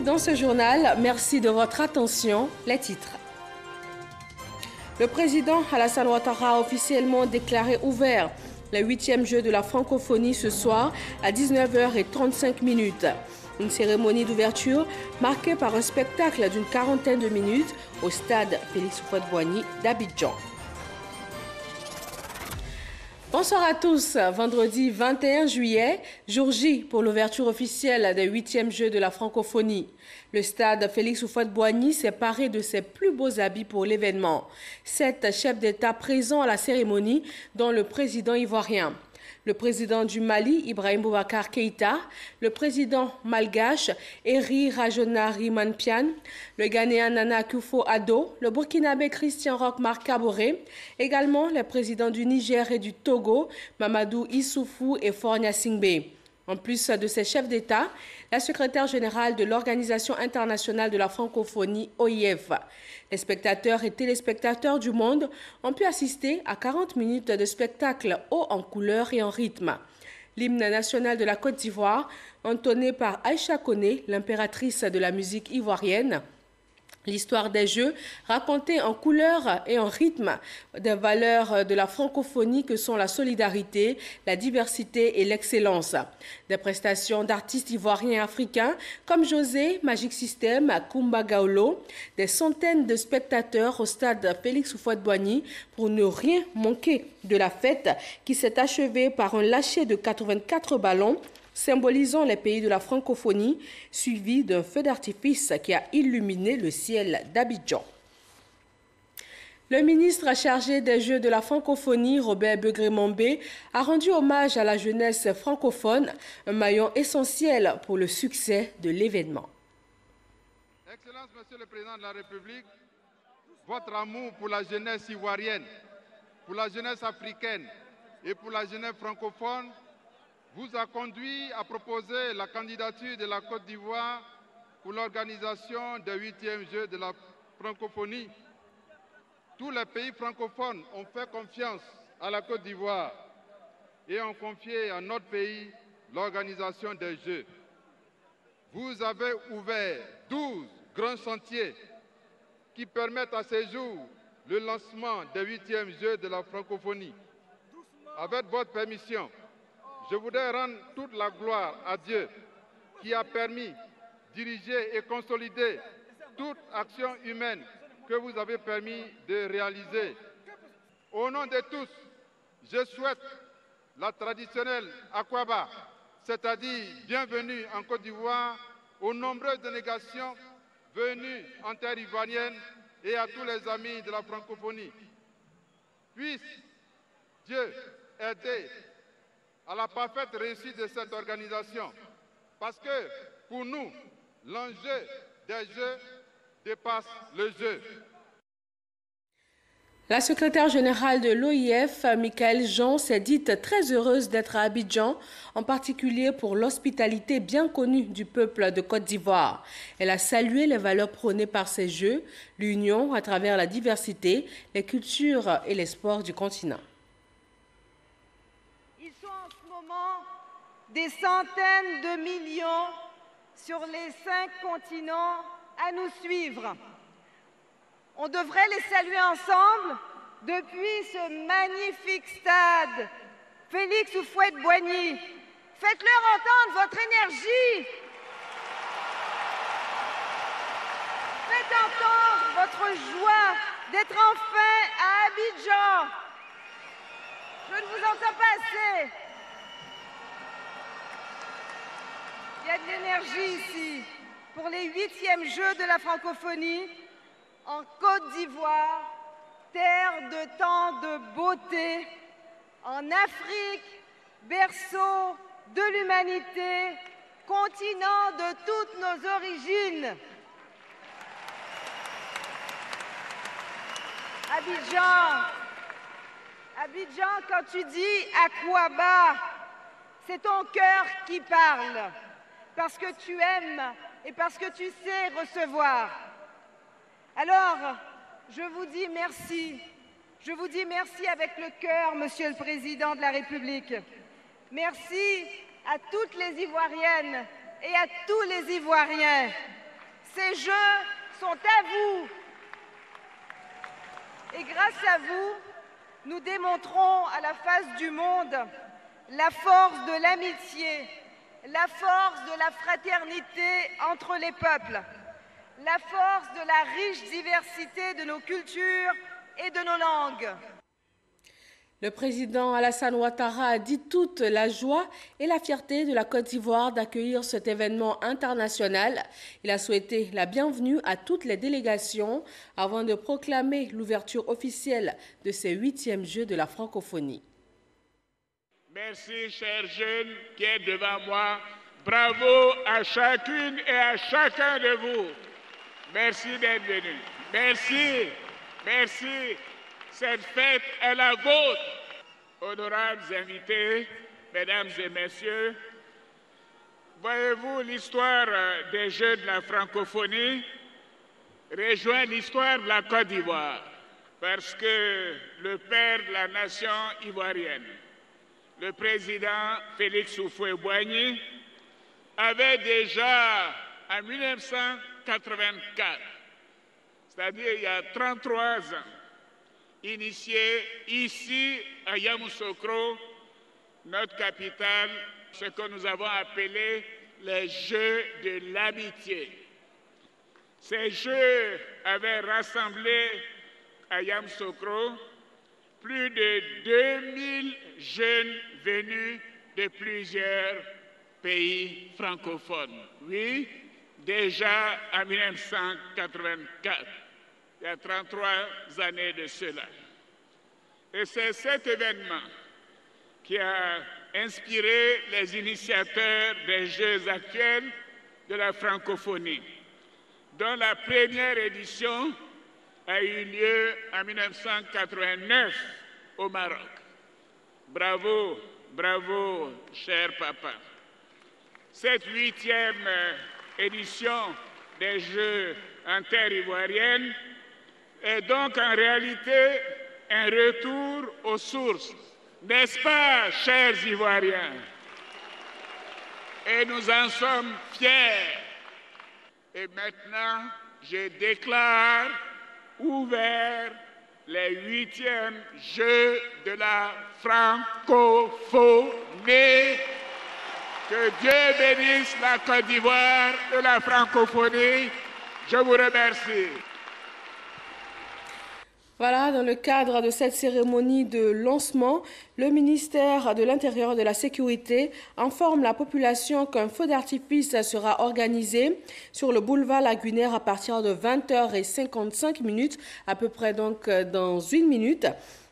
dans ce journal. Merci de votre attention. Les titres. Le président Alassane Ouattara a officiellement déclaré ouvert le 8e jeu de la francophonie ce soir à 19h35. Une cérémonie d'ouverture marquée par un spectacle d'une quarantaine de minutes au stade Félix Houphouët-Boigny d'Abidjan. Bonsoir à tous. Vendredi 21 juillet, jour J pour l'ouverture officielle des 8e Jeux de la francophonie. Le stade Félix Houphouët-Boigny s'est paré de ses plus beaux habits pour l'événement. 7 chefs d'État présents à la cérémonie, dont le président ivoirien. Le président du Mali, Ibrahim Boubacar Keïta, le président malgache, Eri Rajoelina-Rimampianina, le Ghanéen Nana Akufo-Addo, le Burkinabé Christian Roch Marc Kaboré, également les présidents du Niger et du Togo, Mamadou Issoufou et Faure Gnassingbé. En plus de ces chefs d'État, la secrétaire générale de l'Organisation internationale de la francophonie, OIF. Les spectateurs et téléspectateurs du monde ont pu assister à 40 minutes de spectacle haut en couleur et en rythme. L'hymne national de la Côte d'Ivoire, entonné par Aïcha Koné, l'impératrice de la musique ivoirienne. L'histoire des Jeux, racontée en couleurs et en rythme, des valeurs de la francophonie que sont la solidarité, la diversité et l'excellence. Des prestations d'artistes ivoiriens et africains comme José, Magic System, Kumba Gawlo, des centaines de spectateurs au stade Félix Houphouët-Boigny pour ne rien manquer de la fête qui s'est achevée par un lâcher de 84 ballons symbolisant les pays de la francophonie, suivi d'un feu d'artifice qui a illuminé le ciel d'Abidjan. Le ministre chargé des Jeux de la francophonie, Robert Begré-Mambé, a rendu hommage à la jeunesse francophone, un maillon essentiel pour le succès de l'événement. Excellence, Monsieur le Président de la République, votre amour pour la jeunesse ivoirienne, pour la jeunesse africaine et pour la jeunesse francophone vous a conduit à proposer la candidature de la Côte d'Ivoire pour l'organisation des 8e Jeux de la francophonie. Tous les pays francophones ont fait confiance à la Côte d'Ivoire et ont confié à notre pays l'organisation des Jeux. Vous avez ouvert 12 grands chantiers qui permettent à ce jour le lancement des 8e Jeux de la francophonie. Avec votre permission, je voudrais rendre toute la gloire à Dieu qui a permis, diriger et consolider toute action humaine que vous avez permis de réaliser. Au nom de tous, je souhaite la traditionnelle Akwaba, c'est-à-dire bienvenue en Côte d'Ivoire aux nombreuses délégations venues en terre ivoirienne et à tous les amis de la francophonie. Puisse Dieu aider à la parfaite réussite de cette organisation. Parce que, pour nous, l'enjeu des Jeux dépasse le jeu. La secrétaire générale de l'OIF, Michaëlle Jean, s'est dite très heureuse d'être à Abidjan, en particulier pour l'hospitalité bien connue du peuple de Côte d'Ivoire. Elle a salué les valeurs prônées par ces Jeux, l'union à travers la diversité, les cultures et les sports du continent. Des centaines de millions sur les 5 continents à nous suivre. On devrait les saluer ensemble depuis ce magnifique stade Félix Houphouët-Boigny. Faites-leur entendre votre énergie. Faites entendre votre joie d'être enfin à Abidjan. Je ne vous entends pas assez. Il y a de l'énergie ici pour les 8e Jeux de la francophonie en Côte d'Ivoire, terre de tant de beauté, en Afrique, berceau de l'humanité, continent de toutes nos origines. Abidjan, quand tu dis Akwaba, c'est ton cœur qui parle. Parce que tu aimes et parce que tu sais recevoir. Alors, je vous dis merci. Je vous dis merci avec le cœur, Monsieur le Président de la République. Merci à toutes les Ivoiriennes et à tous les Ivoiriens Ces Jeux sont à vous. Et grâce à vous, nous démontrons à la face du monde la force de l'amitié, la force de la fraternité entre les peuples, la force de la riche diversité de nos cultures et de nos langues. Le président Alassane Ouattara a dit toute la joie et la fierté de la Côte d'Ivoire d'accueillir cet événement international. Il a souhaité la bienvenue à toutes les délégations avant de proclamer l'ouverture officielle de ces 8e Jeux de la francophonie. Merci, chers jeunes qui êtes devant moi. Bravo à chacune et à chacun de vous. Merci d'être venus. Merci, merci. Cette fête est la vôtre. Honorables invités, mesdames et messieurs, voyez-vous, l'histoire des Jeux de la francophonie rejoint l'histoire de la Côte d'Ivoire, parce que le père de la nation ivoirienne, le président Félix Houphouët-Boigny, avait déjà en 1984, c'est-à-dire il y a 33 ans, initié ici à Yamoussoukro, notre capitale, ce que nous avons appelé les Jeux de l'amitié. Ces Jeux avaient rassemblé à Yamoussoukro plus de 2000 jeunes venus de plusieurs pays francophones. Oui, déjà en 1984. Il y a 33 années de cela. Et c'est cet événement qui a inspiré les initiateurs des Jeux actuels de la francophonie, dont la première édition a eu lieu en 1989 au Maroc. Bravo, bravo, cher papa. Cette 8e édition des Jeux en terre ivoirienne est donc en réalité un retour aux sources, n'est-ce pas, chers Ivoiriens? Et nous en sommes fiers. Et maintenant, je déclare ouverts les 8e Jeux de la francophonie. Que Dieu bénisse la Côte d'Ivoire et la francophonie. Je vous remercie. Voilà, dans le cadre de cette cérémonie de lancement, le ministère de l'Intérieur et de la Sécurité informe la population qu'un feu d'artifice sera organisé sur le boulevard Lagunaire à partir de 20h55, à peu près donc dans 1 minute.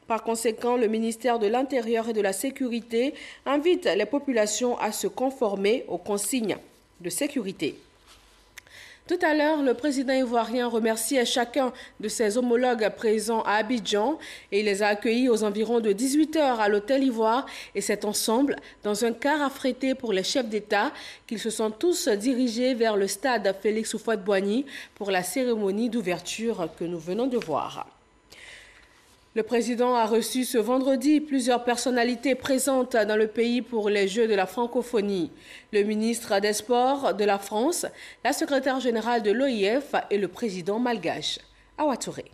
Par conséquent, le ministère de l'Intérieur et de la Sécurité invite les populations à se conformer aux consignes de sécurité. Tout à l'heure, le président ivoirien remerciait chacun de ses homologues présents à Abidjan et il les a accueillis aux environs de 18h à l'hôtel Ivoire. Et c'est ensemble, dans un car affrété pour les chefs d'État, qu'ils se sont tous dirigés vers le stade Félix Houphouët-Boigny pour la cérémonie d'ouverture que nous venons de voir. Le président a reçu ce vendredi plusieurs personnalités présentes dans le pays pour les Jeux de la francophonie. Le ministre des Sports de la France, la secrétaire générale de l'OIF et le président malgache. Awa Touré.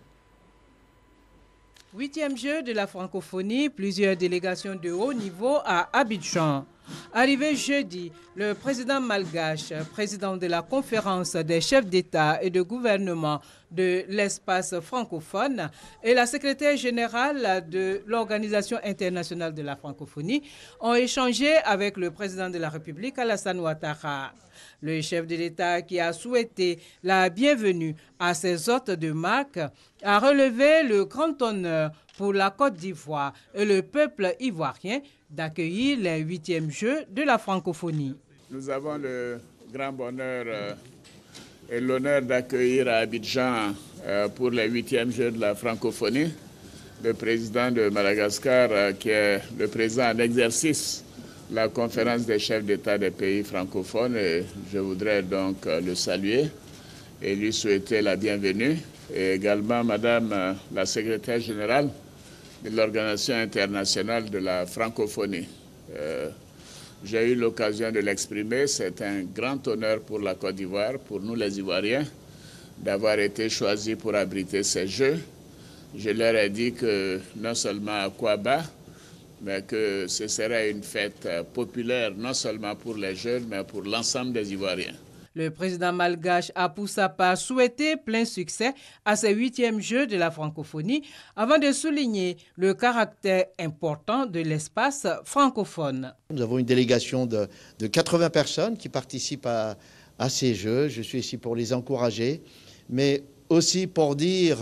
8e Jeux de la francophonie, plusieurs délégations de haut niveau à Abidjan. Arrivé jeudi, le président malgache, président de la conférence des chefs d'État et de gouvernement de l'espace francophone et la secrétaire générale de l'Organisation internationale de la francophonie ont échangé avec le président de la République, Alassane Ouattara. Le chef de l'État, qui a souhaité la bienvenue à ses hôtes de marque, a relevé le grand honneur pour la Côte d'Ivoire et le peuple ivoirien d'accueillir les 8e Jeux de la francophonie. Nous avons le grand bonheur et l'honneur d'accueillir à Abidjan pour les 8e Jeux de la francophonie le président de Madagascar, qui est le président en exercice de la conférence des chefs d'État des pays francophones. Et je voudrais donc le saluer et lui souhaiter la bienvenue. Et également Madame la secrétaire générale de l'Organisation internationale de la francophonie. J'ai eu l'occasion de l'exprimer. C'est un grand honneur pour la Côte d'Ivoire, pour nous les Ivoiriens, d'avoir été choisis pour abriter ces Jeux. Je leur ai dit que non seulement à Kouaba, mais que ce serait une fête populaire, non seulement pour les jeunes, mais pour l'ensemble des Ivoiriens. Le président malgache a pour sa part souhaité plein succès à ces 8e Jeux de la francophonie avant de souligner le caractère important de l'espace francophone. Nous avons une délégation de 80 personnes qui participent à ces Jeux. Je suis ici pour les encourager, mais aussi pour dire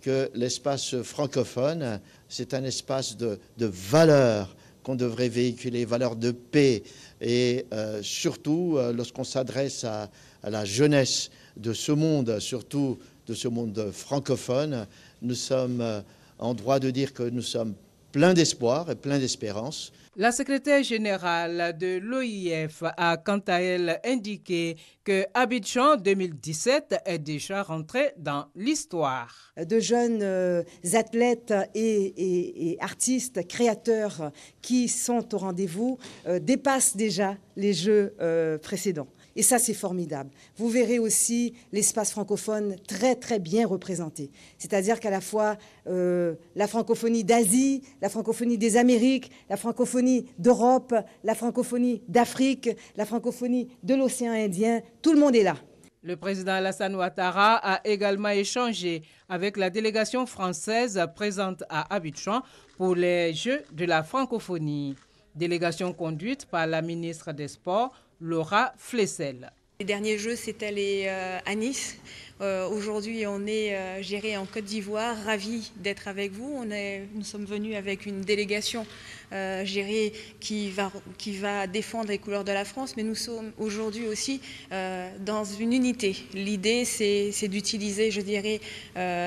que l'espace francophone, c'est un espace de valeurs qu'on devrait véhiculer, valeurs de paix. Et surtout, lorsqu'on s'adresse à la jeunesse de ce monde, surtout de ce monde francophone, nous sommes en droit de dire que nous sommes pleins d'espoir et pleins d'espérance. La secrétaire générale de l'OIF a quant à elle indiqué que Abidjan 2017 est déjà rentré dans l'histoire. De jeunes athlètes et artistes, créateurs qui sont au rendez-vous dépassent déjà les Jeux précédents. Et ça, c'est formidable. Vous verrez aussi l'espace francophone très, très bien représenté. C'est-à-dire qu'à la fois la francophonie d'Asie, la francophonie des Amériques, la francophonie d'Europe, la francophonie d'Afrique, la francophonie de l'océan Indien, tout le monde est là. Le président Alassane Ouattara a également échangé avec la délégation française présente à Abidjan pour les Jeux de la francophonie. Délégation conduite par la ministre des Sports, Laura Flessel. Les derniers Jeux, c'était à Nice. Aujourd'hui, on est géré en Côte d'Ivoire. Ravis d'être avec vous. Nous sommes venus avec une délégation gérée qui va défendre les couleurs de la France, mais nous sommes aujourd'hui aussi dans une unité. L'idée, c'est d'utiliser, je dirais,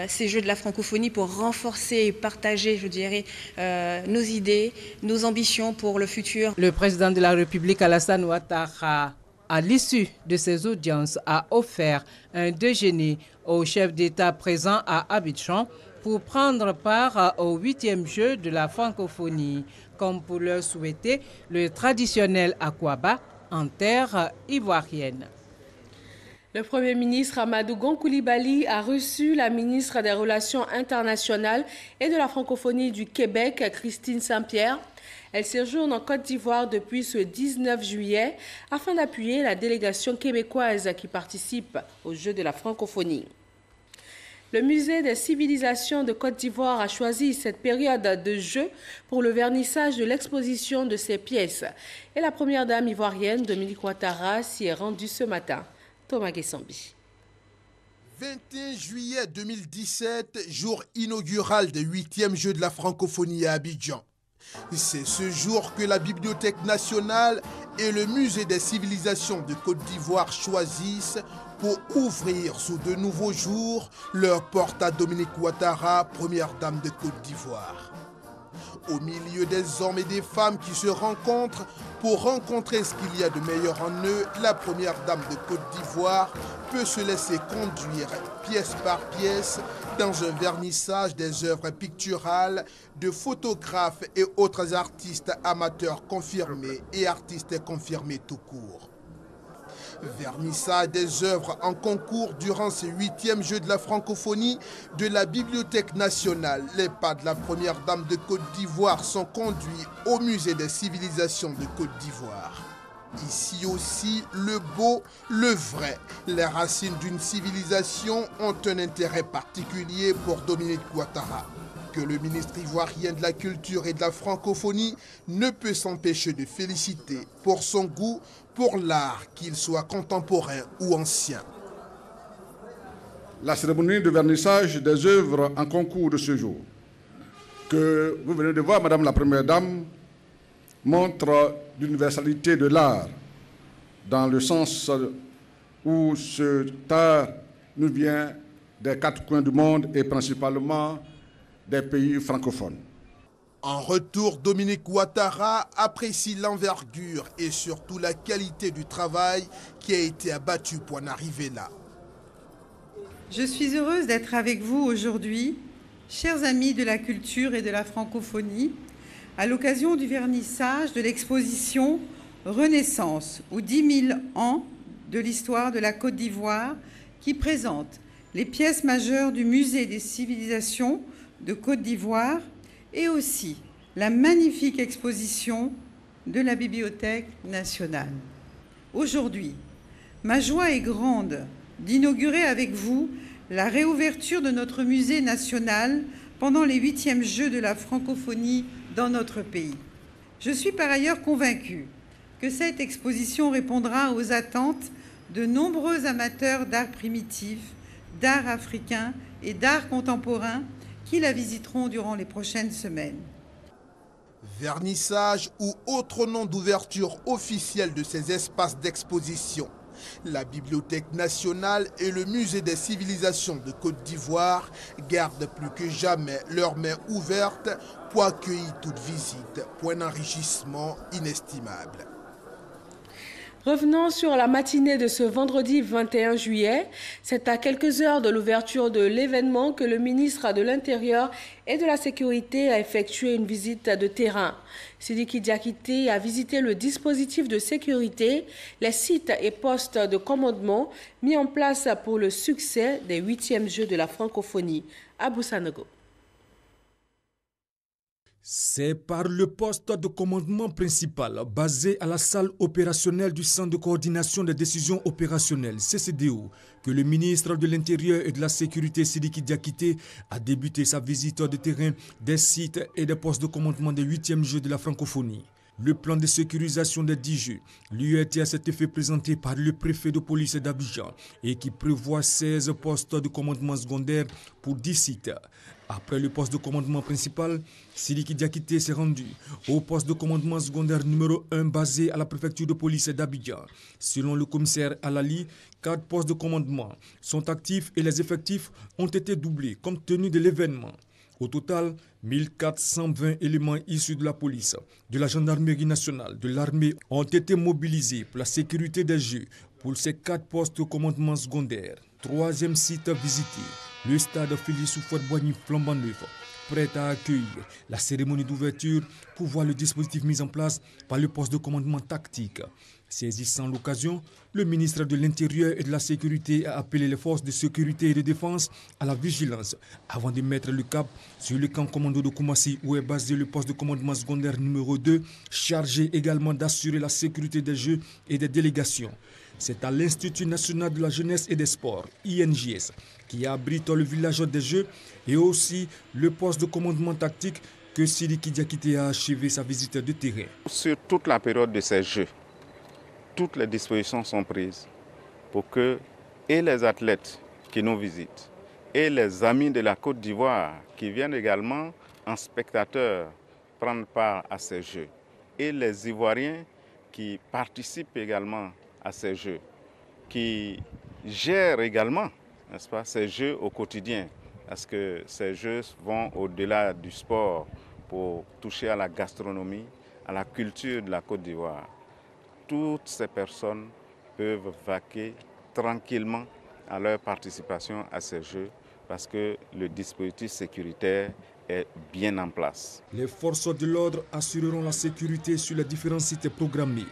ces Jeux de la francophonie pour renforcer et partager, je dirais, nos idées, nos ambitions pour le futur. Le président de la République, Alassane Ouattara, à l'issue de ces audiences, a offert un déjeuner aux chefs d'État présents à Abidjan pour prendre part au 8e Jeu de la francophonie, comme pour leur souhaiter le traditionnel Akouaba en terre ivoirienne. Le Premier ministre Amadou Gon Coulibaly a reçu la ministre des Relations internationales et de la francophonie du Québec, Christine Saint-Pierre. Elle séjourne en Côte d'Ivoire depuis ce 19 juillet afin d'appuyer la délégation québécoise qui participe aux Jeux de la francophonie. Le Musée des civilisations de Côte d'Ivoire a choisi cette période de jeu pour le vernissage de l'exposition de ses pièces. Et la première dame ivoirienne, Dominique Ouattara, s'y est rendue ce matin. Thomas Gessambi. 21 juillet 2017, jour inaugural des 8e Jeux de la francophonie à Abidjan. C'est ce jour que la Bibliothèque nationale et le Musée des civilisations de Côte d'Ivoire choisissent pour ouvrir sous de nouveaux jours leur porte à Dominique Ouattara, première dame de Côte d'Ivoire. Au milieu des hommes et des femmes qui se rencontrent pour rencontrer ce qu'il y a de meilleur en eux, la première dame de Côte d'Ivoire peut se laisser conduire pièce par pièce dans un vernissage des œuvres picturales de photographes et autres artistes amateurs confirmés et artistes confirmés tout court. Vernissage des œuvres en concours durant ces 8e Jeux de la francophonie de la Bibliothèque nationale. Les pas de la première dame de Côte d'Ivoire sont conduits au Musée des civilisations de Côte d'Ivoire. Ici aussi, le beau, le vrai. Les racines d'une civilisation ont un intérêt particulier pour Dominique Ouattara, que le ministre ivoirien de la Culture et de la Francophonie ne peut s'empêcher de féliciter pour son goût pour l'art, qu'il soit contemporain ou ancien. La cérémonie de vernissage des œuvres en concours de ce jour, que vous venez de voir, Madame la Première Dame, montre l'universalité de l'art, dans le sens où ce art nous vient des 4 coins du monde et principalement des pays francophones. En retour, Dominique Ouattara apprécie l'envergure et surtout la qualité du travail qui a été abattu pour en arriver là. Je suis heureuse d'être avec vous aujourd'hui, chers amis de la culture et de la francophonie, à l'occasion du vernissage de l'exposition Renaissance ou 10 000 ans de l'histoire de la Côte d'Ivoire qui présente les pièces majeures du Musée des civilisations de Côte d'Ivoire et aussi la magnifique exposition de la Bibliothèque nationale. Aujourd'hui, ma joie est grande d'inaugurer avec vous la réouverture de notre musée national pendant les 8e Jeux de la francophonie dans notre pays. Je suis par ailleurs convaincue que cette exposition répondra aux attentes de nombreux amateurs d'art primitif, d'art africain et d'art contemporain qui la visiteront durant les prochaines semaines. Vernissage ou autre nom d'ouverture officielle de ces espaces d'exposition. La Bibliothèque nationale et le Musée des civilisations de Côte d'Ivoire gardent plus que jamais leurs mains ouvertes pour accueillir toute visite, point d'enrichissement inestimable. Revenons sur la matinée de ce vendredi 21 juillet. C'est à quelques heures de l'ouverture de l'événement que le ministre de l'Intérieur et de la Sécurité a effectué une visite de terrain. Sidiki Diakité a visité le dispositif de sécurité, les sites et postes de commandement mis en place pour le succès des 8e Jeux de la francophonie. Abou Sanogo. C'est par le poste de commandement principal basé à la salle opérationnelle du Centre de coordination des décisions opérationnelles, CCDO, que le ministre de l'Intérieur et de la Sécurité, Sidiki Diakité, a débuté sa visite de terrain des sites et des postes de commandement des 8e Jeux de la francophonie. Le plan de sécurisation des 10 Jeux lui a été à cet effet présenté par le préfet de police d'Abidjan et qui prévoit 16 postes de commandement secondaire pour 10 sites. Après le poste de commandement principal, Sidiki Diakité s'est rendu au poste de commandement secondaire numéro 1 basé à la préfecture de police d'Abidjan. Selon le commissaire Alali, 4 postes de commandement sont actifs et les effectifs ont été doublés compte tenu de l'événement. Au total, 1420 éléments issus de la police, de la gendarmerie nationale, de l'armée ont été mobilisés pour la sécurité des Jeux pour ces 4 postes de commandement secondaire. Troisième site visité, le stade Félix Houphouët-Boigny flambant neuf, prêt à accueillir la cérémonie d'ouverture pour voir le dispositif mis en place par le poste de commandement tactique. Saisissant l'occasion, le ministre de l'Intérieur et de la Sécurité a appelé les forces de sécurité et de défense à la vigilance avant de mettre le cap sur le camp commando de Koumassi où est basé le poste de commandement secondaire numéro 2, chargé également d'assurer la sécurité des Jeux et des délégations. C'est à l'Institut national de la jeunesse et des sports, INJS, qui abrite le village des Jeux et aussi le poste de commandement tactique que Sidiki Diakité a achevé sa visite de terrain. Sur toute la période de ces Jeux, toutes les dispositions sont prises pour que et les athlètes qui nous visitent et les amis de la Côte d'Ivoire qui viennent également en spectateurs prendre part à ces Jeux et les Ivoiriens qui participent également à ces Jeux, qui gèrent également, n'est-ce pas, ces Jeux au quotidien, parce que ces Jeux vont au-delà du sport pour toucher à la gastronomie, à la culture de la Côte d'Ivoire. Toutes ces personnes peuvent vaquer tranquillement à leur participation à ces Jeux parce que le dispositif sécuritaire est bien en place. Les forces de l'ordre assureront la sécurité sur les différents sites programmés.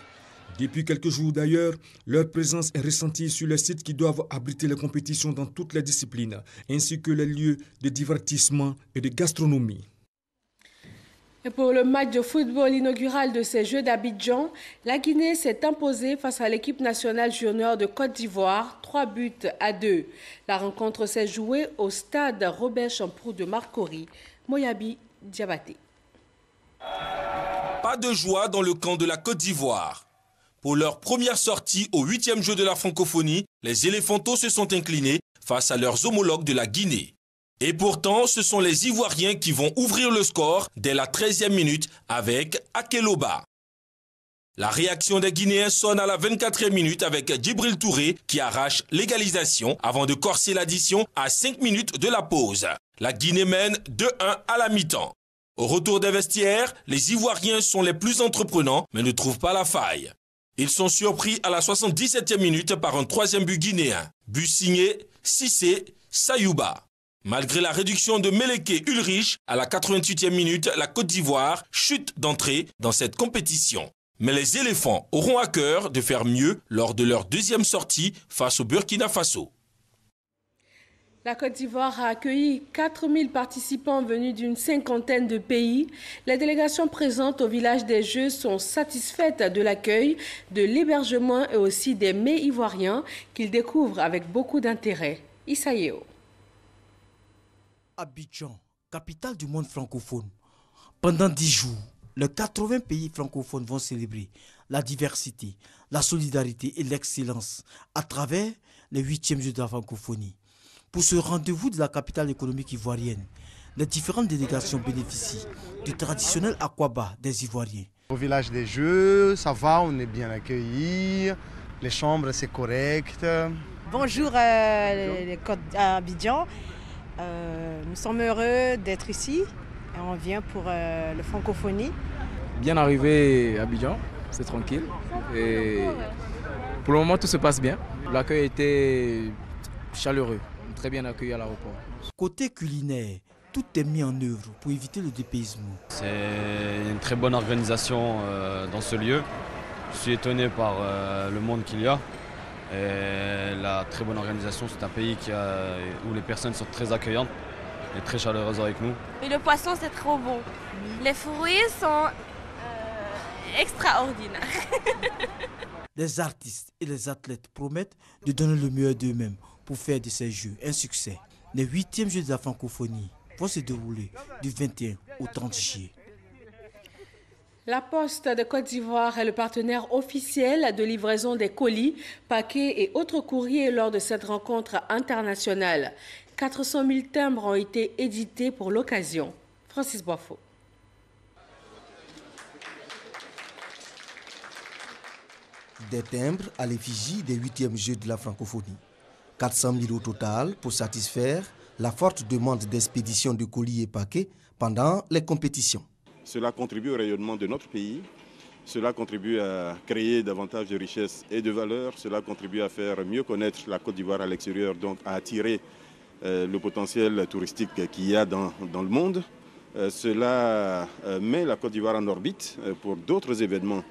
Depuis quelques jours d'ailleurs, leur présence est ressentie sur les sites qui doivent abriter les compétitions dans toutes les disciplines, ainsi que les lieux de divertissement et de gastronomie. Et pour le match de football inaugural de ces Jeux d'Abidjan, la Guinée s'est imposée face à l'équipe nationale junior de Côte d'Ivoire, 3-2. La rencontre s'est jouée au stade Robert Champroux de Marcory. Moyabi Diabaté. Pas de joie dans le camp de la Côte d'Ivoire. Pour leur première sortie au 8e Jeu de la francophonie, les éléphantos se sont inclinés face à leurs homologues de la Guinée. Et pourtant, ce sont les Ivoiriens qui vont ouvrir le score dès la 13e minute avec Akeloba. La réaction des Guinéens sonne à la 24e minute avec Djibril Touré qui arrache l'égalisation avant de corser l'addition à 5 minutes de la pause. La Guinée mène 2-1 à la mi-temps. Au retour des vestiaires, les Ivoiriens sont les plus entreprenants mais ne trouvent pas la faille. Ils sont surpris à la 77e minute par un 3e but guinéen. But signé Cissé Sayouba. Malgré la réduction de Meleke Ulrich à la 88e minute, la Côte d'Ivoire chute d'entrée dans cette compétition. Mais les éléphants auront à cœur de faire mieux lors de leur deuxième sortie face au Burkina Faso. La Côte d'Ivoire a accueilli 4000 participants venus d'une cinquantaine de pays. Les délégations présentes au village des Jeux sont satisfaites de l'accueil, de l'hébergement et aussi des mets ivoiriens qu'ils découvrent avec beaucoup d'intérêt. Issa Yeo. Abidjan, capitale du monde francophone. Pendant 10 jours, les 80 pays francophones vont célébrer la diversité, la solidarité et l'excellence à travers les 8e Jeux de la francophonie. Pour ce rendez-vous de la capitale économique ivoirienne, les différentes délégations bénéficient du traditionnel aquaba des Ivoiriens. Au village des Jeux, ça va, on est bien accueillis, les chambres c'est correct. Bonjour les Côtes d'Abidjan, nous sommes heureux d'être ici et on vient pour la francophonie. Bien arrivé à Abidjan, c'est tranquille et pour le moment tout se passe bien. L'accueil était chaleureux. Très bien accueilli à l'aéroport. Côté culinaire, tout est mis en œuvre pour éviter le dépaysement. C'est une très bonne organisation dans ce lieu. Je suis étonné par le monde qu'il y a. Et la très bonne organisation, c'est un pays où les personnes sont très accueillantes et très chaleureuses avec nous. Et le poisson, c'est trop bon. Les fruits sont extraordinaires. Les artistes et les athlètes promettent de donner le meilleur d'eux-mêmes pour faire de ces Jeux un succès. Les 8e Jeux de la francophonie vont se dérouler du 21 au 30 juillet. La Poste de Côte d'Ivoire est le partenaire officiel de livraison des colis, paquets et autres courriers lors de cette rencontre internationale. 400 000 timbres ont été édités pour l'occasion. Francis Boifo. Des timbres à l'effigie des 8e Jeux de la francophonie. 400 000 au total pour satisfaire la forte demande d'expédition de colis et paquets pendant les compétitions. Cela contribue au rayonnement de notre pays, cela contribue à créer davantage de richesses et de valeurs, cela contribue à faire mieux connaître la Côte d'Ivoire à l'extérieur, donc à attirer le potentiel touristique qu'il y a dans le monde. Cela met la Côte d'Ivoire en orbite pour d'autres événements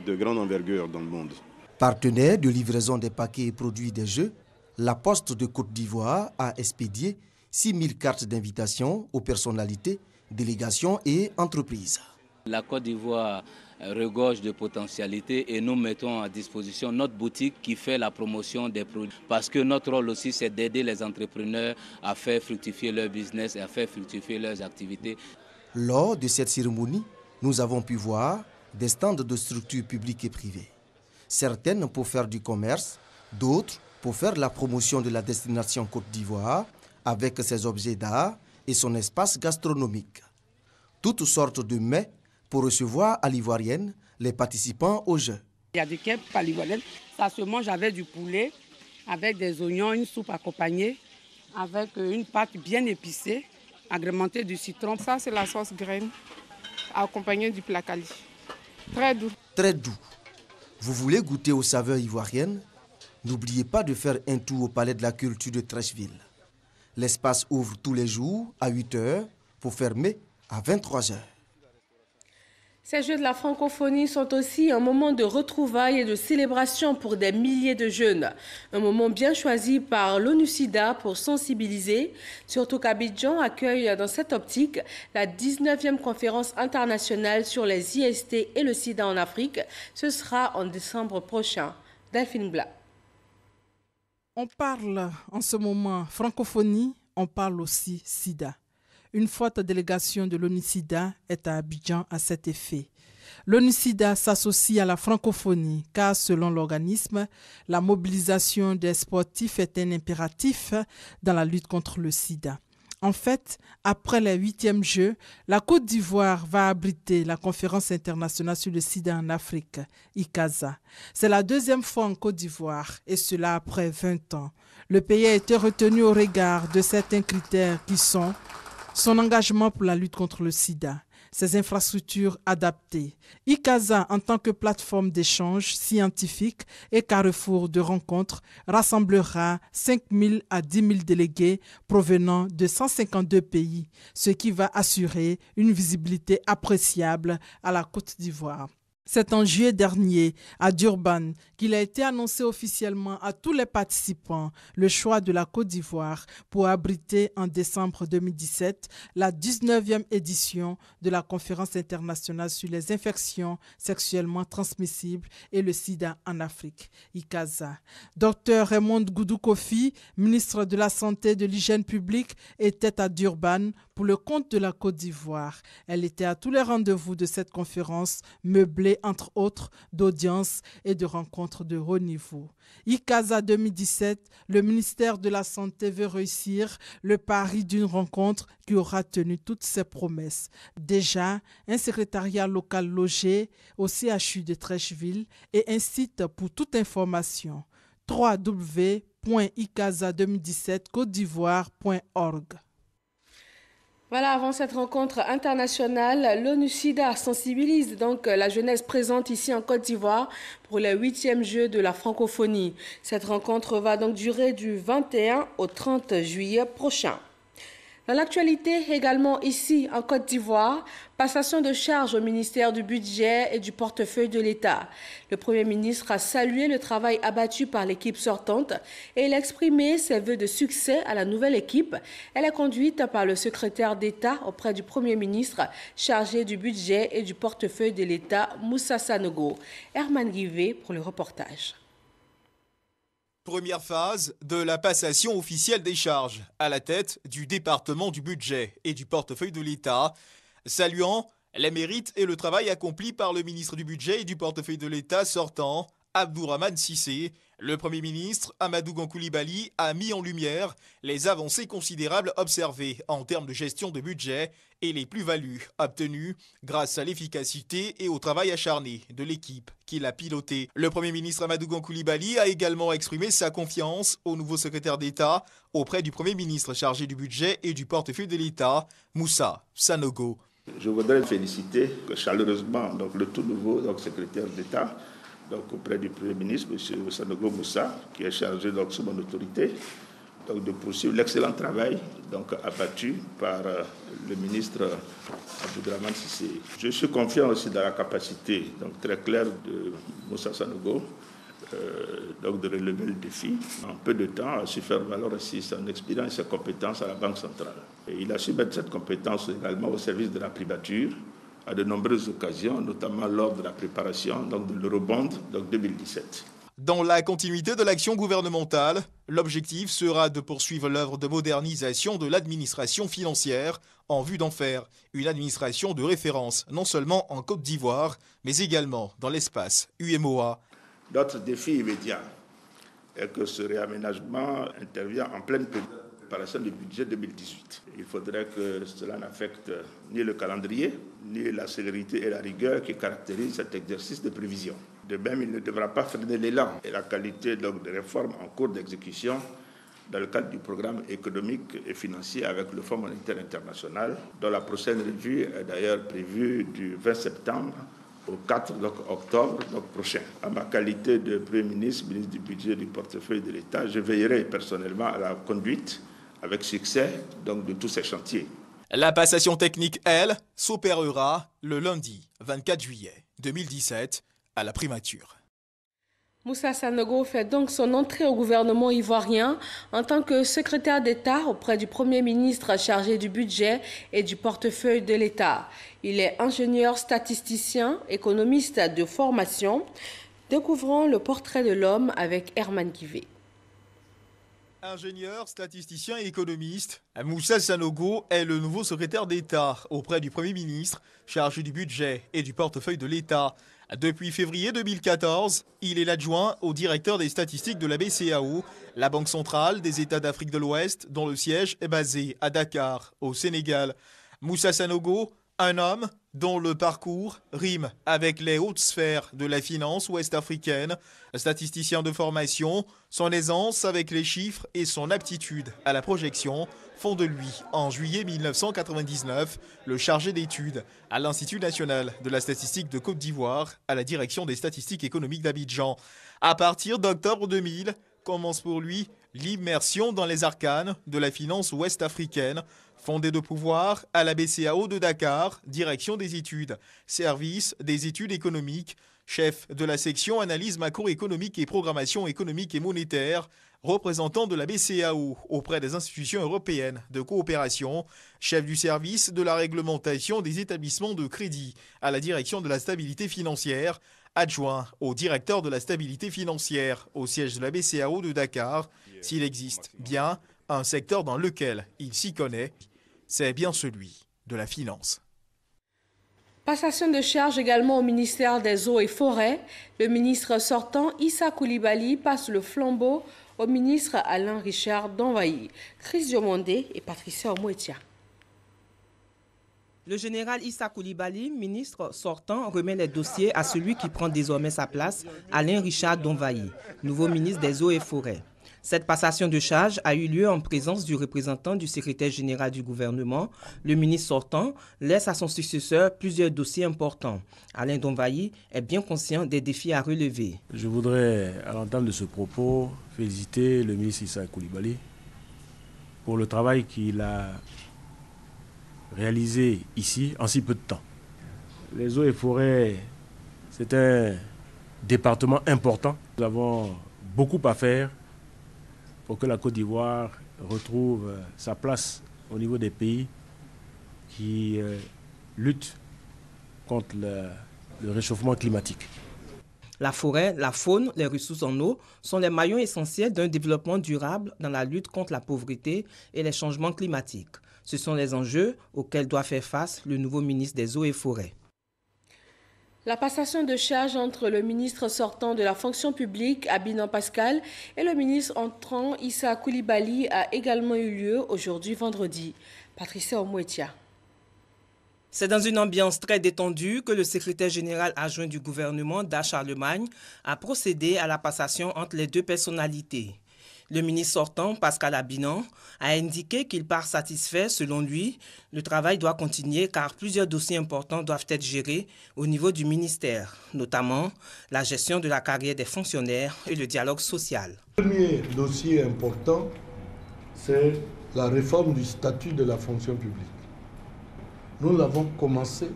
de grande envergure dans le monde. Partenaire de livraison des paquets et produits des Jeux, la Poste de Côte d'Ivoire a expédié 6 000 cartes d'invitation aux personnalités, délégations et entreprises. La Côte d'Ivoire regorge de potentialités et nous mettons à disposition notre boutique qui fait la promotion des produits. Parce que notre rôle aussi, c'est d'aider les entrepreneurs à faire fructifier leur business et à faire fructifier leurs activités. Lors de cette cérémonie, nous avons pu voir des stands de structures publiques et privées. Certaines pour faire du commerce, d'autres pour faire la promotion de la destination Côte d'Ivoire avec ses objets d'art et son espace gastronomique. Toutes sortes de mets pour recevoir à l'ivoirienne les participants aux Jeux. Il y a des crêpes à l'ivoirienne, ça se mange avec du poulet, avec des oignons, une soupe accompagnée, avec une pâte bien épicée, agrémentée du citron. Ça, c'est la sauce graine, accompagnée du placali. Très doux. Très doux. Vous voulez goûter aux saveurs ivoiriennes? N'oubliez pas de faire un tour au Palais de la Culture de Treichville. L'espace ouvre tous les jours à 8 h pour fermer à 23 h. Ces Jeux de la francophonie sont aussi un moment de retrouvailles et de célébration pour des milliers de jeunes. Un moment bien choisi par l'ONU-SIDA pour sensibiliser, surtout qu'Abidjan accueille dans cette optique la 19e conférence internationale sur les IST et le sida en Afrique. Ce sera en décembre prochain. Delphine Blas. On parle en ce moment francophonie, on parle aussi sida. Une forte délégation de l'ONU-SIDA est à Abidjan à cet effet. L'ONU-SIDA s'associe à la francophonie car, selon l'organisme, la mobilisation des sportifs est un impératif dans la lutte contre le sida. En fait, après les 8e Jeux, la Côte d'Ivoire va abriter la conférence internationale sur le sida en Afrique, ICASA. C'est la 2e fois en Côte d'Ivoire et cela après 20 ans. Le pays a été retenu au regard de certains critères qui sont son engagement pour la lutte contre le sida, ses infrastructures adaptées. ICASA, en tant que plateforme d'échange scientifique et carrefour de rencontres, rassemblera 5 000 à 10 000 délégués provenant de 152 pays, ce qui va assurer une visibilité appréciable à la Côte d'Ivoire. C'est en juillet dernier, à Durban, qu'il a été annoncé officiellement à tous les participants le choix de la Côte d'Ivoire pour abriter en décembre 2017 la 19e édition de la Conférence internationale sur les infections sexuellement transmissibles et le sida en Afrique, ICASA. Dr Raymond Goudou Kofi, ministre de la Santé et de l'Hygiène publique, était à Durban pour le compte de la Côte d'Ivoire. Elle était à tous les rendez-vous de cette conférence meublée entre autres d'audiences et de rencontres de haut niveau. ICASA 2017, le ministère de la Santé veut réussir le pari d'une rencontre qui aura tenu toutes ses promesses. Déjà, un secrétariat local logé au CHU de Trècheville et un site pour toute information www.icasa2017côtedivoire.org. Voilà, avant cette rencontre internationale, l'ONU-SIDA sensibilise donc la jeunesse présente ici en Côte d'Ivoire pour les 8e Jeux de la francophonie. Cette rencontre va donc durer du 21 au 30 juillet prochain. Dans l'actualité également ici en Côte d'Ivoire, passation de charge au ministère du Budget et du portefeuille de l'État. Le Premier ministre a salué le travail abattu par l'équipe sortante et il a exprimé ses vœux de succès à la nouvelle équipe. Elle est conduite par le secrétaire d'État auprès du Premier ministre chargé du Budget et du portefeuille de l'État, Moussa Sanogo. Herman Guivé pour le reportage. Première phase de la passation officielle des charges à la tête du département du budget et du portefeuille de l'État, saluant les mérites et le travail accompli par le ministre du budget et du portefeuille de l'État sortant, Abdourahmane Cissé. Le Premier ministre, Amadou Gon Coulibaly, a mis en lumière les avancées considérables observées en termes de gestion de budget et les plus-values obtenues grâce à l'efficacité et au travail acharné de l'équipe qui l'a piloté. Le Premier ministre Amadou Gon Coulibaly a également exprimé sa confiance au nouveau secrétaire d'État auprès du Premier ministre chargé du budget et du portefeuille de l'État, Moussa Sanogo. Je voudrais féliciter chaleureusement le tout nouveau secrétaire d'État auprès du Premier ministre, M. Sanogo Moussa, qui est chargé sous mon autorité de poursuivre l'excellent travail abattu par le ministre Abdourahmane Cissé. Je suis confiant aussi dans la capacité très claire de Moussa Sanogo de relever le défi. En peu de temps, a su faire valoir aussi son expérience et ses compétences à la Banque centrale. Et il a su mettre cette compétence également au service de la primature à de nombreuses occasions, notamment lors de la préparation de l'Eurobond 2017. Dans la continuité de l'action gouvernementale, l'objectif sera de poursuivre l'œuvre de modernisation de l'administration financière en vue d'en faire une administration de référence non seulement en Côte d'Ivoire, mais également dans l'espace UEMOA. Notre défi immédiat est que ce réaménagement intervient en pleine période de préparation du budget 2018. Il faudrait que cela n'affecte ni le calendrier, ni la célérité et la rigueur qui caractérisent cet exercice de prévision. De même, il ne devra pas freiner l'élan et la qualité des réformes en cours d'exécution dans le cadre du programme économique et financier avec le Fonds monétaire international, dont la prochaine revue est d'ailleurs prévue du 20 septembre au 4 octobre prochain. À ma qualité de Premier ministre, ministre du Budget et du portefeuille de l'État, je veillerai personnellement à la conduite avec succès de tous ces chantiers. La passation technique, elle, s'opérera le lundi 24 juillet 2017 à la primature. Moussa Sanogo fait donc son entrée au gouvernement ivoirien en tant que secrétaire d'État auprès du Premier ministre chargé du budget et du portefeuille de l'État. Il est ingénieur statisticien, économiste de formation. Découvrons le portrait de l'homme avec Herman Guivé. Ingénieur, statisticien et économiste, Moussa Sanogo est le nouveau secrétaire d'État auprès du Premier ministre chargé du budget et du portefeuille de l'État. Depuis février 2014, il est l'adjoint au directeur des statistiques de la BCEAO, la Banque centrale des États d'Afrique de l'Ouest, dont le siège est basé à Dakar, au Sénégal. Moussa Sanogo, un homme dont le parcours rime avec les hautes sphères de la finance ouest-africaine, statisticien de formation, son aisance avec les chiffres et son aptitude à la projection font de lui, en juillet 1999, le chargé d'études à l'Institut national de la statistique de Côte d'Ivoire, à la direction des statistiques économiques d'Abidjan. À partir d'octobre 2000, commence pour lui L'immersion dans les arcanes de la finance ouest-africaine, fondée de pouvoir à la BCAO de Dakar, direction des études, service des études économiques, chef de la section analyse macroéconomique et programmation économique et monétaire, représentant de la BCAO auprès des institutions européennes de coopération, chef du service de la réglementation des établissements de crédit à la direction de la stabilité financière, adjoint au directeur de la stabilité financière au siège de la BCAO de Dakar. S'il existe bien un secteur dans lequel il s'y connaît, c'est bien celui de la finance. Passation de charge également au ministère des Eaux et Forêts. Le ministre sortant, Issa Coulibaly, passe le flambeau au ministre Alain Richard Donvayi. Chris Diomondé et Patricia Omouetia. Le général Issa Coulibaly, ministre sortant, remet les dossiers à celui qui prend désormais sa place, Alain Richard Donvayi, nouveau ministre des Eaux et Forêts. Cette passation de charge a eu lieu en présence du représentant du secrétaire général du gouvernement. Le ministre sortant laisse à son successeur plusieurs dossiers importants. Alain Donvayi est bien conscient des défis à relever. Je voudrais, à l'entame de ce propos, féliciter le ministre Issa Coulibaly pour le travail qu'il a réalisé ici en si peu de temps. Les eaux et forêts, c'est un département important. Nous avons beaucoup à faire pour que la Côte d'Ivoire retrouve sa place au niveau des pays qui luttent contre le réchauffement climatique. La forêt, la faune, les ressources en eau sont les maillons essentiels d'un développement durable dans la lutte contre la pauvreté et les changements climatiques. Ce sont les enjeux auxquels doit faire face le nouveau ministre des Eaux et Forêts. La passation de charge entre le ministre sortant de la fonction publique, Abinan Pascal, et le ministre entrant, Issa Coulibaly, a également eu lieu aujourd'hui vendredi. Patricia Omouetia. C'est dans une ambiance très détendue que le secrétaire général adjoint du gouvernement, Da Charlemagne, a procédé à la passation entre les deux personnalités. Le ministre sortant, Pascal Abinan, a indiqué qu'il part satisfait. Selon lui, le travail doit continuer car plusieurs dossiers importants doivent être gérés au niveau du ministère, notamment la gestion de la carrière des fonctionnaires et le dialogue social. Le premier dossier important, c'est la réforme du statut de la fonction publique. Nous l'avons commencé,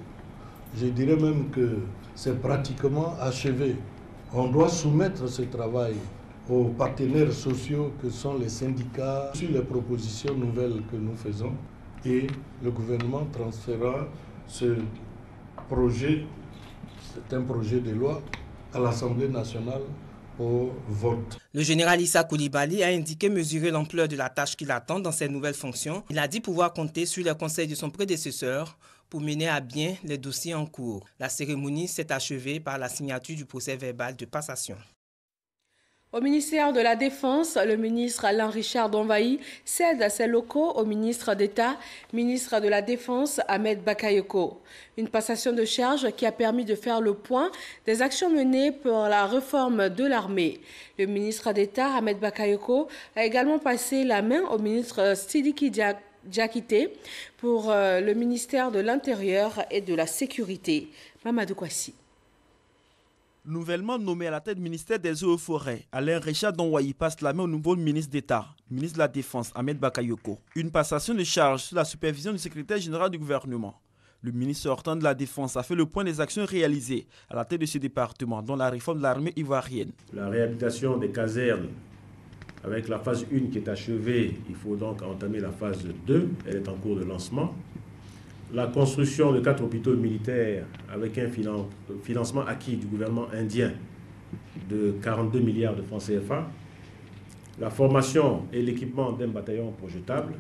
je dirais même que c'est pratiquement achevé. On doit soumettre ce travail aux partenaires sociaux que sont les syndicats sur les propositions nouvelles que nous faisons et le gouvernement transférera ce projet, c'est un projet de loi, à l'Assemblée nationale au vote. Le général Issa Coulibaly a indiqué mesurer l'ampleur de la tâche qu'il attend dans ses nouvelles fonctions. Il a dit pouvoir compter sur les conseils de son prédécesseur pour mener à bien les dossiers en cours. La cérémonie s'est achevée par la signature du procès verbal de passation. Au ministère de la Défense, le ministre Alain Richard Donvayi cède ses locaux au ministre d'État, ministre de la Défense Ahmed Bakayoko. Une passation de charge qui a permis de faire le point des actions menées pour la réforme de l'armée. Le ministre d'État Ahmed Bakayoko a également passé la main au ministre Sidiki Diakité pour le ministère de l'Intérieur et de la Sécurité. Mamadou Kwasi. Nouvellement nommé à la tête du ministère des Eaux et Forêts, Alain Richard Donvayi passe la main au nouveau ministre d'État, ministre de la Défense, Ahmed Bakayoko. Une passation de charge sous la supervision du secrétaire général du gouvernement. Le ministre sortant de la Défense a fait le point des actions réalisées à la tête de ce département, dont la réforme de l'armée ivoirienne. La réhabilitation des casernes, avec la phase 1 qui est achevée, il faut donc entamer la phase 2, elle est en cours de lancement. La construction de 4 hôpitaux militaires avec un financement acquis du gouvernement indien de 42 milliards de francs CFA. La formation et l'équipement d'un bataillon projetable.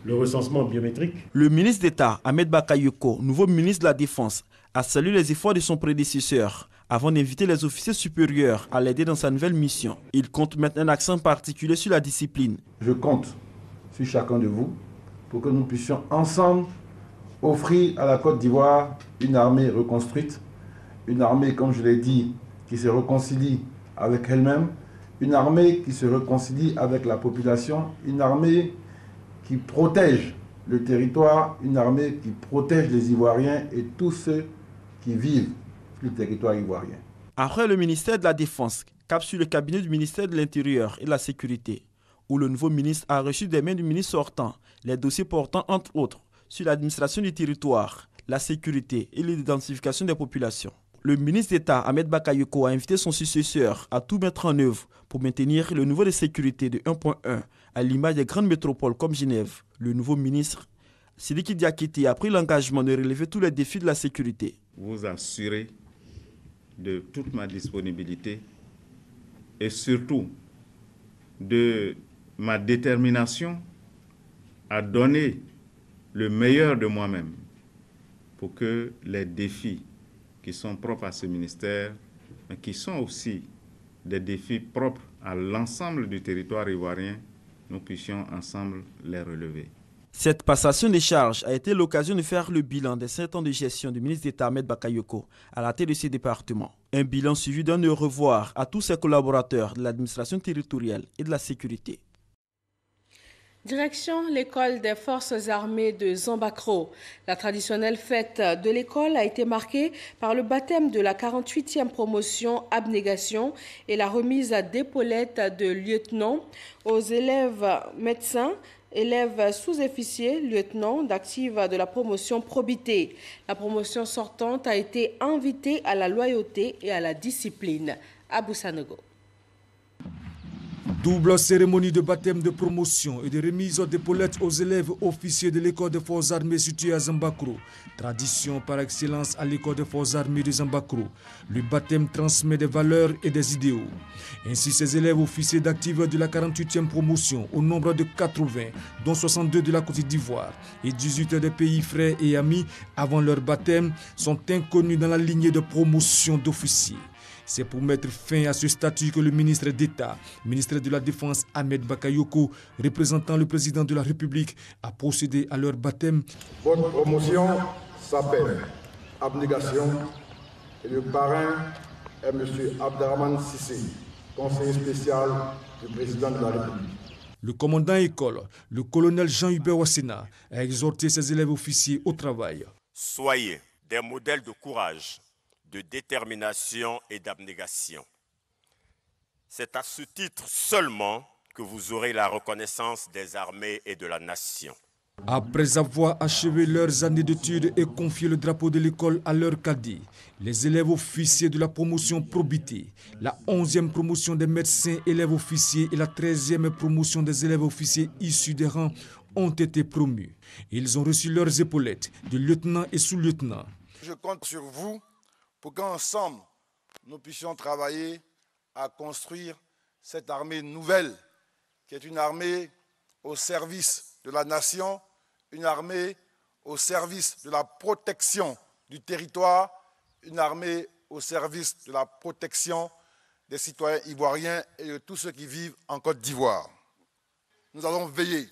Le recensement biométrique. Le ministre d'État, Ahmed Bakayoko, nouveau ministre de la Défense, a salué les efforts de son prédécesseur avant d'inviter les officiers supérieurs à l'aider dans sa nouvelle mission. Il compte mettre un accent particulier sur la discipline. Je compte sur chacun de vous pour que nous puissions ensemble offrir à la Côte d'Ivoire une armée reconstruite, une armée, comme je l'ai dit, qui se réconcilie avec elle-même, une armée qui se réconcilie avec la population, une armée qui protège le territoire, une armée qui protège les Ivoiriens et tous ceux qui vivent sur le territoire ivoirien. Après le ministère de la Défense, cap sur le cabinet du ministère de l'Intérieur et de la Sécurité. où le nouveau ministre a reçu des mains du ministre sortant les dossiers portant entre autres sur l'administration du territoire, la sécurité et l'identification des populations. Le ministre d'État Ahmed Bakayoko a invité son successeur à tout mettre en œuvre pour maintenir le niveau de sécurité de 1.1 à l'image des grandes métropoles comme Genève. Le nouveau ministre Sidiki Diakité a pris l'engagement de relever tous les défis de la sécurité. Vous assurer de toute ma disponibilité et surtout de ma détermination à donner le meilleur de moi-même pour que les défis qui sont propres à ce ministère, mais qui sont aussi des défis propres à l'ensemble du territoire ivoirien, nous puissions ensemble les relever. Cette passation des charges a été l'occasion de faire le bilan des 7 ans de gestion du ministre d'État Ahmed Bakayoko à la tête de ces départements. Un bilan suivi d'un au revoir à tous ses collaborateurs de l'administration territoriale et de la sécurité. Direction l'école des forces armées de Zambakro. La traditionnelle fête de l'école a été marquée par le baptême de la 48e promotion abnégation et la remise d'épaulettes de lieutenants aux élèves médecins, élèves sous-officiers, lieutenants d'active de la promotion probité. La promotion sortante a été invitée à la loyauté et à la discipline. Abou Sanogo. Double cérémonie de baptême de promotion et de remise d'épaulettes aux élèves officiers de l'école des forces armées située à Zambakro. Tradition par excellence à l'école des forces armées de Zambakro. Le baptême transmet des valeurs et des idéaux. Ainsi, ces élèves officiers d'active de la 48e promotion, au nombre de 80, dont 62 de la Côte d'Ivoire et 18 des pays frères et amis avant leur baptême, sont inconnus dans la lignée de promotion d'officiers. C'est pour mettre fin à ce statut que le ministre d'État, ministre de la Défense Ahmed Bakayoko, représentant le président de la République, a procédé à leur baptême. Votre promotion s'appelle Abnégation et le parrain est M. Abderrahmane Sissé, conseiller spécial du président de la République. Le commandant école, le colonel Jean-Hubert Wassena, a exhorté ses élèves officiers au travail. Soyez des modèles de courage, de détermination et d'abnégation. C'est à ce titre seulement que vous aurez la reconnaissance des armées et de la nation. Après avoir achevé leurs années d'études et confié le drapeau de l'école à leurs cadets, les élèves officiers de la promotion probité, la 11e promotion des médecins élèves officiers et la 13e promotion des élèves officiers issus des rangs ont été promus. Ils ont reçu leurs épaulettes de lieutenant et sous-lieutenant. Je compte sur vous pour qu'ensemble, nous puissions travailler à construire cette armée nouvelle, qui est une armée au service de la nation, une armée au service de la protection du territoire, une armée au service de la protection des citoyens ivoiriens et de tous ceux qui vivent en Côte d'Ivoire. Nous allons veiller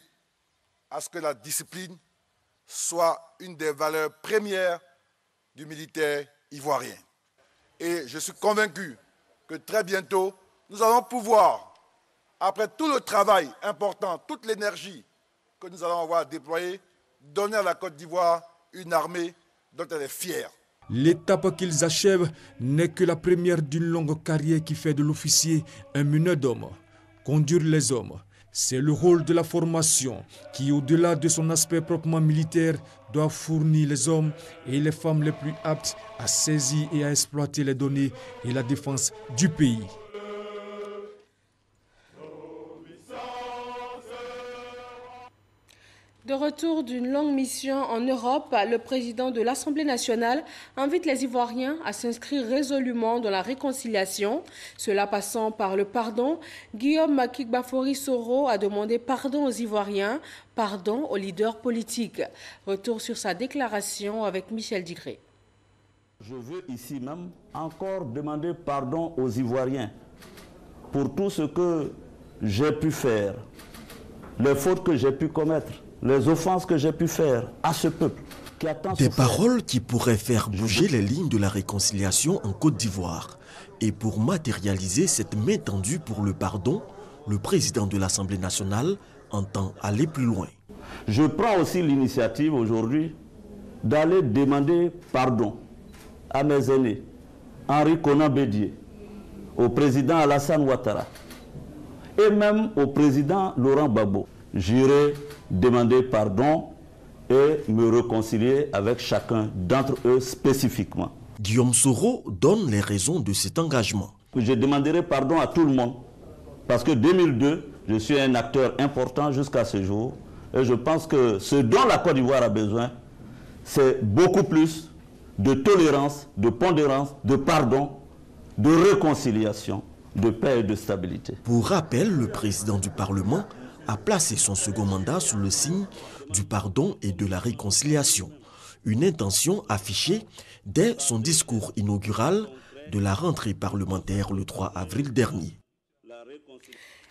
à ce que la discipline soit une des valeurs premières du militaire ivoirien. Et je suis convaincu que très bientôt, nous allons pouvoir, après tout le travail important, toute l'énergie que nous allons avoir déployée, donner à la Côte d'Ivoire une armée dont elle est fière. L'étape qu'ils achèvent n'est que la première d'une longue carrière qui fait de l'officier un meneur d'hommes. Conduire les hommes, c'est le rôle de la formation qui, au-delà de son aspect proprement militaire, doit fournir les hommes et les femmes les plus aptes à saisir et à exploiter les données et la défense du pays. De retour d'une longue mission en Europe, le président de l'Assemblée nationale invite les Ivoiriens à s'inscrire résolument dans la réconciliation. Cela passant par le pardon, Guillaume Makigbafori Soro a demandé pardon aux Ivoiriens, pardon aux leaders politiques. Retour sur sa déclaration avec Michel Digré. Je veux ici même encore demander pardon aux Ivoiriens pour tout ce que j'ai pu faire, les fautes que j'ai pu commettre, les offenses que j'ai pu faire à ce peuple qui attend des paroles qui pourraient faire bouger les lignes de la réconciliation en Côte d'Ivoire. Et pour matérialiser cette main tendue pour le pardon, le président de l'Assemblée nationale entend aller plus loin. Je prends aussi l'initiative aujourd'hui d'aller demander pardon à mes aînés, Henri Konan Bédié, au président Alassane Ouattara et même au président Laurent Gbagbo. J'irai demander pardon et me réconcilier avec chacun d'entre eux spécifiquement. Guillaume Soro donne les raisons de cet engagement. Je demanderai pardon à tout le monde parce que 2002, je suis un acteur important jusqu'à ce jour et je pense que ce dont la Côte d'Ivoire a besoin, c'est beaucoup plus de tolérance, de pondérance, de pardon, de réconciliation, de paix et de stabilité. Pour rappel, le président du Parlement a placé son second mandat sous le signe du pardon et de la réconciliation. Une intention affichée dès son discours inaugural de la rentrée parlementaire le 3 avril dernier.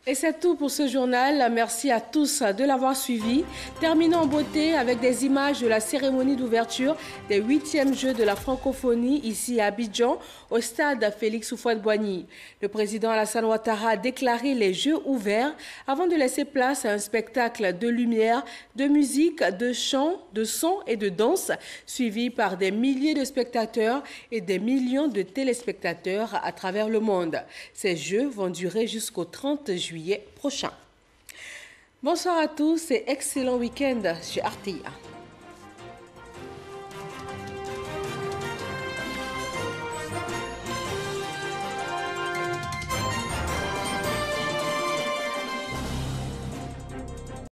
Et c'est tout pour ce journal. Merci à tous de l'avoir suivi. Terminons en beauté avec des images de la cérémonie d'ouverture des 8e Jeux de la francophonie ici à Abidjan, au stade Félix Houphouët-Boigny. Le président Alassane Ouattara a déclaré les Jeux ouverts avant de laisser place à un spectacle de lumière, de musique, de chant, de son et de danse, suivi par des milliers de spectateurs et des millions de téléspectateurs à travers le monde. Ces Jeux vont durer jusqu'au 30 juillet prochain. Bonsoir à tous et excellent week-end chez RTI.